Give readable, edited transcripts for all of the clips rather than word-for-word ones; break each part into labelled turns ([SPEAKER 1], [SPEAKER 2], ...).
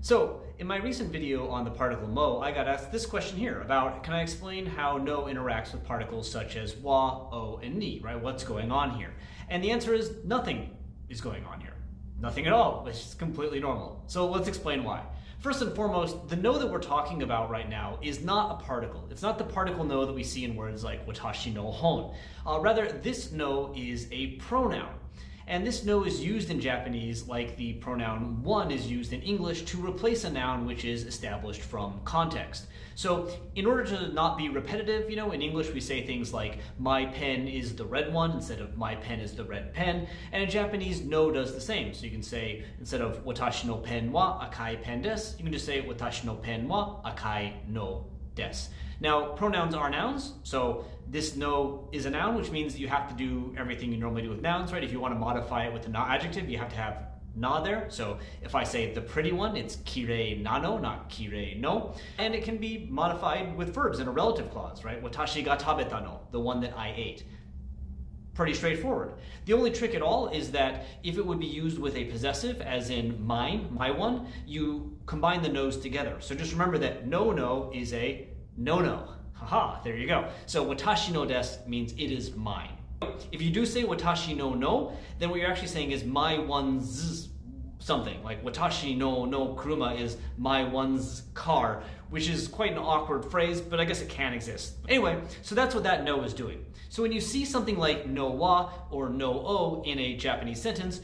[SPEAKER 1] So, in my recent video on the particle mo, I got asked this question here about, can I explain how no interacts with particles such as wa, o, and ni, right? What's going on here? And the answer is nothing is going on here. Nothing at all, which is completely normal. So let's explain why. First and foremost, the no that we're talking about right now is not a particle. It's not the particle no that we see in words like watashi no hon. Rather, this no is a pronoun. And this no is used in Japanese like the pronoun one is used in English to replace a noun which is established from context. So in order to not be repetitive, in English we say things like my pen is the red one instead of my pen is the red pen. And in Japanese, no does the same. So you can say, instead of watashi no pen wa akai pen desu, you can just say watashi no pen wa akai no desu. Now, pronouns are nouns, so this no is a noun, which means you have to do everything you normally do with nouns, right? If you want to modify it with an adjective, you have to have na there. So if I say the pretty one, it's kirei nano, not kirei no. And it can be modified with verbs in a relative clause, right? Watashi ga tabeta no, the one that I ate. Pretty straightforward. The only trick at all is that if it would be used with a possessive, as in mine, my one, you combine the no's together. So just remember that no is a no. Haha, there you go. So watashi no desu means it is mine. If you do say watashi no, then what you're actually saying is my one's something. Like watashi no kuruma is my one's car, which is quite an awkward phrase, but I guess it can exist. Anyway, so that's what that no is doing. So when you see something like no wa or no o in a Japanese sentence,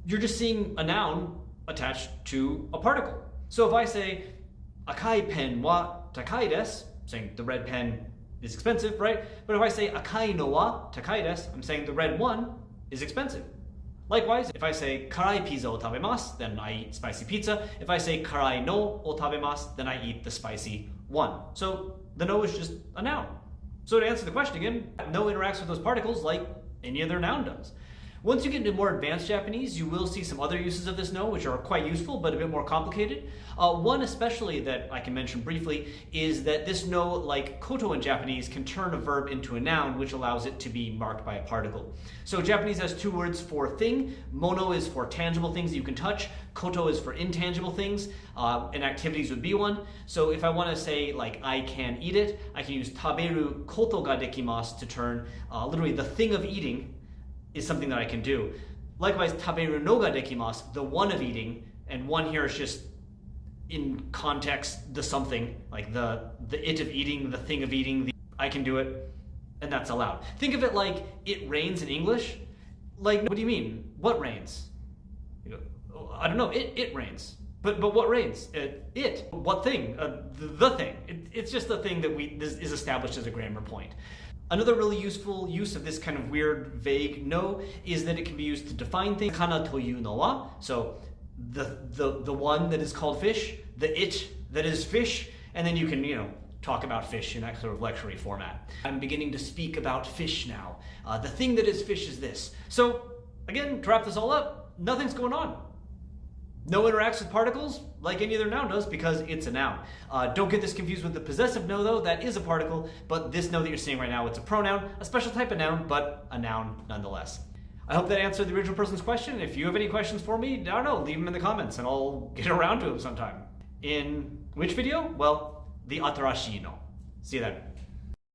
[SPEAKER 1] you're just seeing a noun attached to a particle. So if I say akai pen wa takai desu, saying the red pen is expensive, right? But if I say akai no wa takai desu, I'm saying the red one is expensive. Likewise, if I say karai pizza o tabemasu, then I eat spicy pizza. If I say karai no o tabemasu, then I eat the spicy one. So the no is just a noun. So to answer the question again, no interacts with those particles like any other noun does. Once you get into more advanced Japanese, you will see some other uses of this no, which are quite useful, but a bit more complicated. One especially that I can mention briefly is that this no, like koto in Japanese, can turn a verb into a noun, which allows it to be marked by a particle. So Japanese has two words for thing. Mono is for tangible things that you can touch. Koto is for intangible things, and activities would be one. So if I want to say, like, I can eat it, I can use taberu koto ga dekimasu to turn literally the thing of eating is something that I can do. Likewise, taberu no ga dekimasu, the one of eating, and one here is just in context the something, like the it of eating, the thing of eating, I can do it, and that's allowed. Think of it like it rains in English. Like, what do you mean? What rains? You go, oh, I don't know, it rains. But what rains? It. What thing? The thing. It's just the thing that is established as a grammar point. Another really useful use of this kind of weird, vague no is that it can be used to define things. Kana toyu no wa, so the one that is called fish, the it that is fish, and then you can, talk about fish in that sort of lecture format. I'm beginning to speak about fish now. The thing that is fish is this. So again, to wrap this all up, nothing's going on. No interacts with particles like any other noun does because it's a noun. Don't get this confused with the possessive no though, that is a particle, but this no that you're seeing right now, it's a pronoun, a special type of noun, but a noun nonetheless. I hope that answered the original person's question. If you have any questions for me, I don't know, leave them in the comments and I'll get around to them sometime. In which video? Well, the atarashi no. See you then.